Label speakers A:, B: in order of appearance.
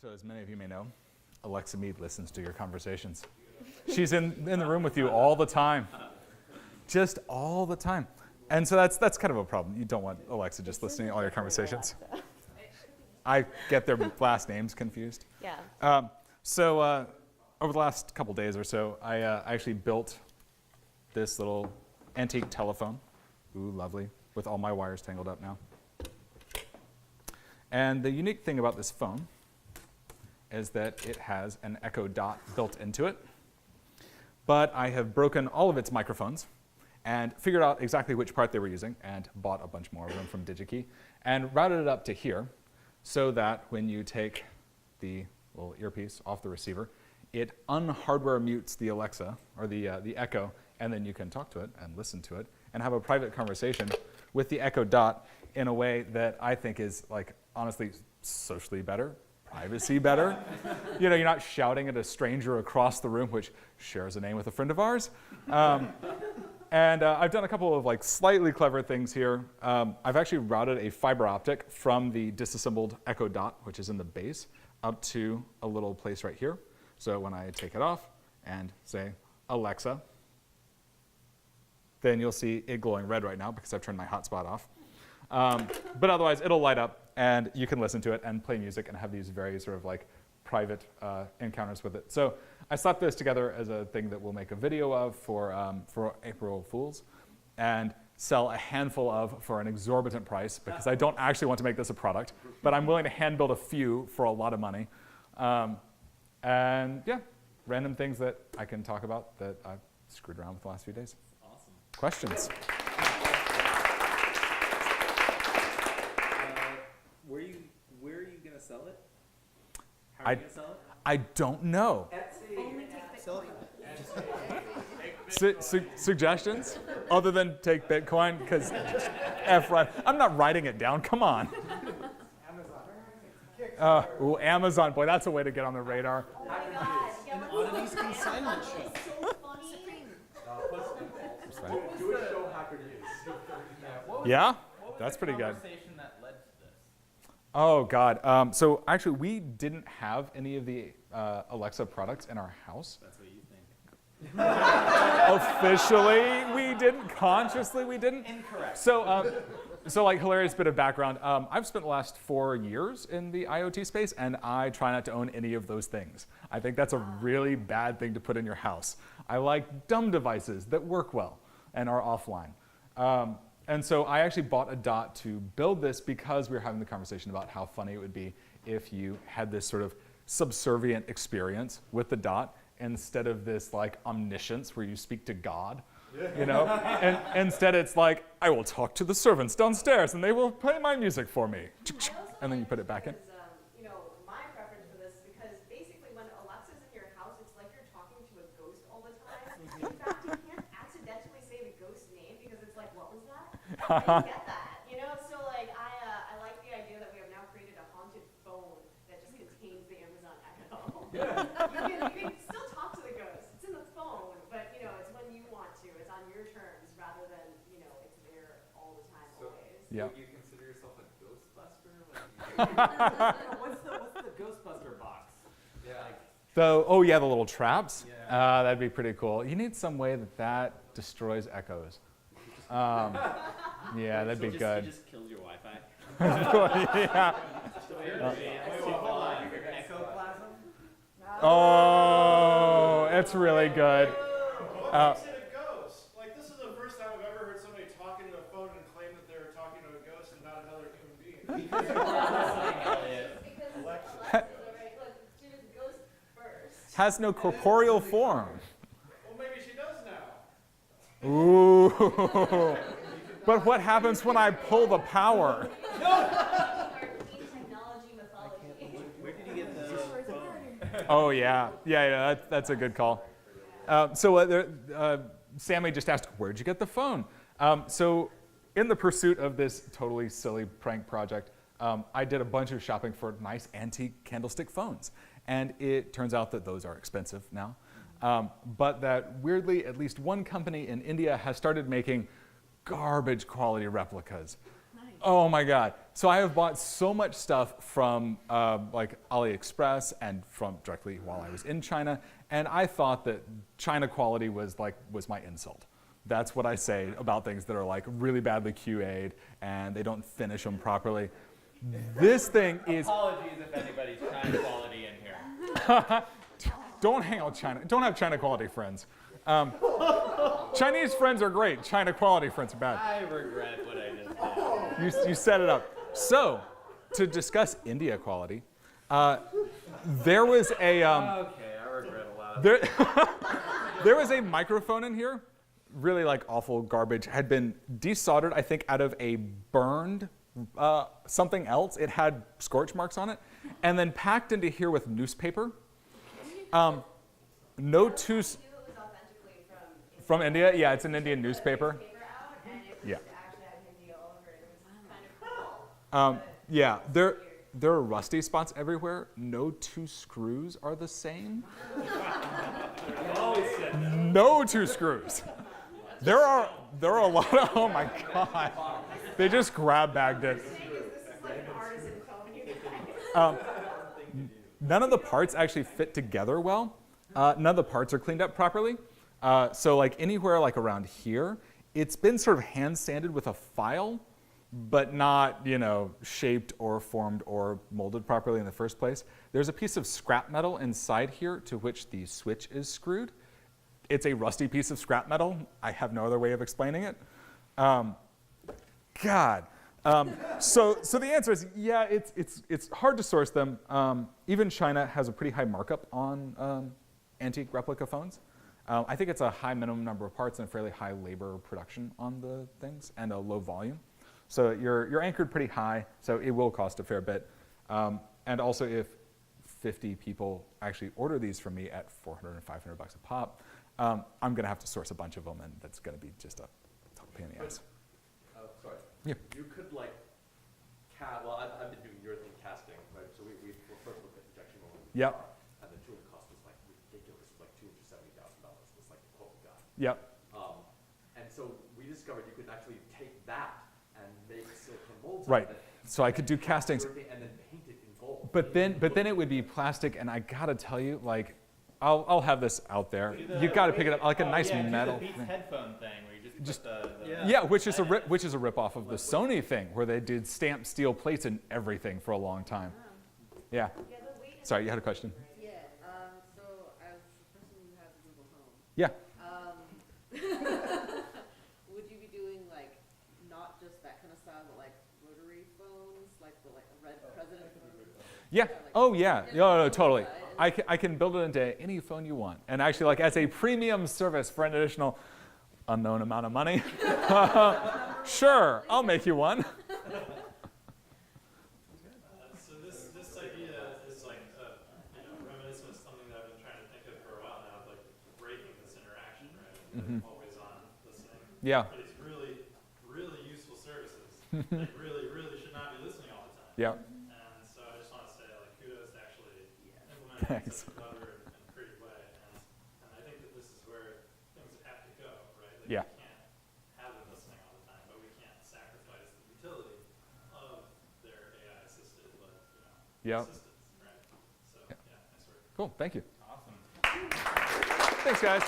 A: So as many of you may know, Alexa Mead listens to your conversations. She's in the room with you all the time. Just all the time. And so that's kind of a problem. You don't want Alexa just listening to all your conversations. I get their last names confused.
B: Yeah.
A: So over the last couple days or so, I actually built this little antique telephone. Ooh, lovely, with all my wires tangled up now. And the unique thing about this phone is that it has an Echo Dot built into it. But I have broken all of its microphones and figured out exactly which part they were using and bought a bunch more of them from DigiKey and routed it up to here so that when you take the little earpiece off the receiver, it unhardware mutes the Alexa or the Echo, and then you can talk to it and listen to it and have a private conversation with the Echo Dot in a way that I think is, like, honestly socially better, privacy better. You know, you're not shouting at a stranger across the room, which shares a name with a friend of ours. And I've done a couple of like slightly clever things here. I've actually routed a fiber optic from the disassembled Echo Dot, which is in the base, up to a little place right here. So when I take it off and say, Alexa, then you'll see it glowing red right now because I've turned my hotspot off. But otherwise, it'll light up and you can listen to it and play music and have these very sort of like private encounters with it. So I slapped this together as a thing that we'll make a video of for April Fools and sell a handful of for an exorbitant price because I don't actually want to make this a product, but I'm willing to hand build a few for a lot of money. And yeah, random things that I can talk about that I've screwed around with the last few days.
C: Awesome.
A: Questions?
C: Where are you going to sell it? How are you going to sell it?
A: I don't know.
B: Only take Bitcoin.
A: Suggestions other than take Bitcoin? Because I'm not writing it down. Come on. Amazon. Amazon. Boy, that's a way to get on the radar.
B: Oh my God.
D: Oddities consignment shop.
B: So funny.
C: Do a show hacker news.
A: Yeah? That's pretty good.
C: Conversation that led to this?
A: Oh, God. So actually, we didn't have any of the Alexa products in our house.
C: That's what you think.
A: Officially, we didn't. Consciously, we didn't.
C: Incorrect.
A: So like, hilarious bit of background. I've spent the last 4 years in the IoT space, and I try not to own any of those things. I think that's a really bad thing to put in your house. I like dumb devices that work well and are offline. And so I actually bought a Dot to build this because we were having the conversation about how funny it would be if you had this sort of subservient experience with the Dot instead of this like omniscience where you speak to God, you know? And instead it's like, I will talk to the servants downstairs and they will play my music for me. And then you put it back in.
E: You know, my preference for this is because basically when Alexa's in your house, it's like you're talking to a ghost all the time. In fact, you can't accidentally say the ghost's name because it's like, what was that? I didn't get that, you know? So like, I like the idea that we have now created a haunted phone that just contains the Amazon Echo. You can still talk to the ghost. It's in the phone, but you know, it's when you want to. It's on your terms rather than, you know, it's there all the time, always.
A: Yeah.
C: Would you consider yourself a Ghostbuster? What's the Ghostbuster box? Yeah.
A: Oh yeah, the little traps?
C: Yeah.
A: That'd be pretty cool. You need some way that destroys echoes. Yeah, that'd be good.
C: It just kills your Wi-Fi.
A: Yeah.
C: Ectoplasm?
A: Oh, it's really good.
D: What makes it a ghost? Like, this is the first time I've ever heard somebody talk into a phone and claim that they're talking to a ghost and not another human being.
E: Because Alexa, right? Look, she was a ghost first.
A: Has no corporeal form.
D: Well, maybe she does now.
A: Ooh. But what happens when I pull the power?
E: Our clean technology mythology.
C: Where did you get the phone?
A: Oh yeah, that's a good call. Sammy just asked, where'd you get the phone? So in the pursuit of this totally silly prank project, I did a bunch of shopping for nice antique candlestick phones. And it turns out that those are expensive now. But that weirdly, at least one company in India has started making garbage quality replicas.
B: Nice.
A: Oh my God. So I have bought so much stuff from like AliExpress and from directly while I was in China, and I thought that China quality was my insult. That's what I say about things that are like really badly QA'd and they don't finish them properly. This thing is.
C: Apologies if anybody's China quality in here.
A: Don't hang out with China. Don't have China quality friends. Chinese friends are great. China quality friends are bad.
C: I regret what I just did.
A: You set it up. So, to discuss India quality, there was a
C: Okay, I regret a lot of
A: there was a microphone in here, really like awful garbage. Had been desoldered, I think, out of a burned something else. It had scorch marks on it, and then packed into here with newspaper. No two.
E: It was authentically
A: From India? Yeah, it's an Indian newspaper.
E: paper out, and it was
A: Yeah.
E: actually had Hindi all over it. It was kind of cool.
A: Yeah, there are rusty spots everywhere. No two screws are the same. No two screws. There are a lot of, oh my God. They just grab bagged it.
E: This is like an artisan phone, you guys.
A: None of the parts actually fit together well. None of the parts are cleaned up properly. So like anywhere like around here, it's been sort of hand sanded with a file, but not, shaped or formed or molded properly in the first place. There's a piece of scrap metal inside here to which the switch is screwed. It's a rusty piece of scrap metal. I have no other way of explaining it. God. So the answer is, yeah, it's hard to source them. Even China has a pretty high markup on antique replica phones. I think it's a high minimum number of parts and a fairly high labor production on the things and a low volume. So you're anchored pretty high, so it will cost a fair bit. And also if 50 people actually order these from me at $400 and $500 a pop, I'm going to have to source a bunch of them, and that's going to be just a total pain in the ass.
F: Sorry.
A: Yeah.
F: You could like, well, I've been doing urethane casting, right? So we first looked at injection molding.
A: Yep.
F: And the tooling cost was like ridiculous, it was like $270,000 was like the quote we got.
A: Yep.
F: And so we discovered you could actually take that and make silicone molds
A: Right.
F: out of it.
A: So I could do castings.
F: Urethane and then paint it in gold.
A: But then it would be plastic, and I gotta tell you, like, I'll have this out there. You gotta pick it up, like a nice metal
C: The Beats
A: thing.
C: headphone thing where you just put the
A: Yeah, which is a rip off of the Sony thing, where they did stamped steel plates and everything for a long time. Yeah.
E: Yeah, the weight is
A: Sorry, you had a question.
G: Yeah, so as a person who has a Google Home,
A: Yeah.
G: would you be doing like not just that kind of style, but like rotary phones, like the a red president phone?
A: Yeah. Oh yeah. No, totally. I can build it into any phone you want, and actually, like as a premium service for an additional unknown amount of money. Sure, I'll make you one.
D: So this idea is like reminiscent of something that I've been trying to think of for a while now, like breaking this interaction, right? Always on listening.
A: Yeah.
D: But it's really, really useful services. Like really, really should not be listening all the time.
A: Yeah.
D: And so I just want to say like kudos to actually implement it in
A: Thanks.
D: such a clever and creative way. And I think that this is where things have to go, right? Like
A: Yeah.
D: we can't have them listening all the time, but we can't sacrifice the utility of their AI assisted,
A: Yeah.
D: assistants, right? So yeah, nice work.
A: Cool. Thank you.
C: awesome.
A: Thanks, guys.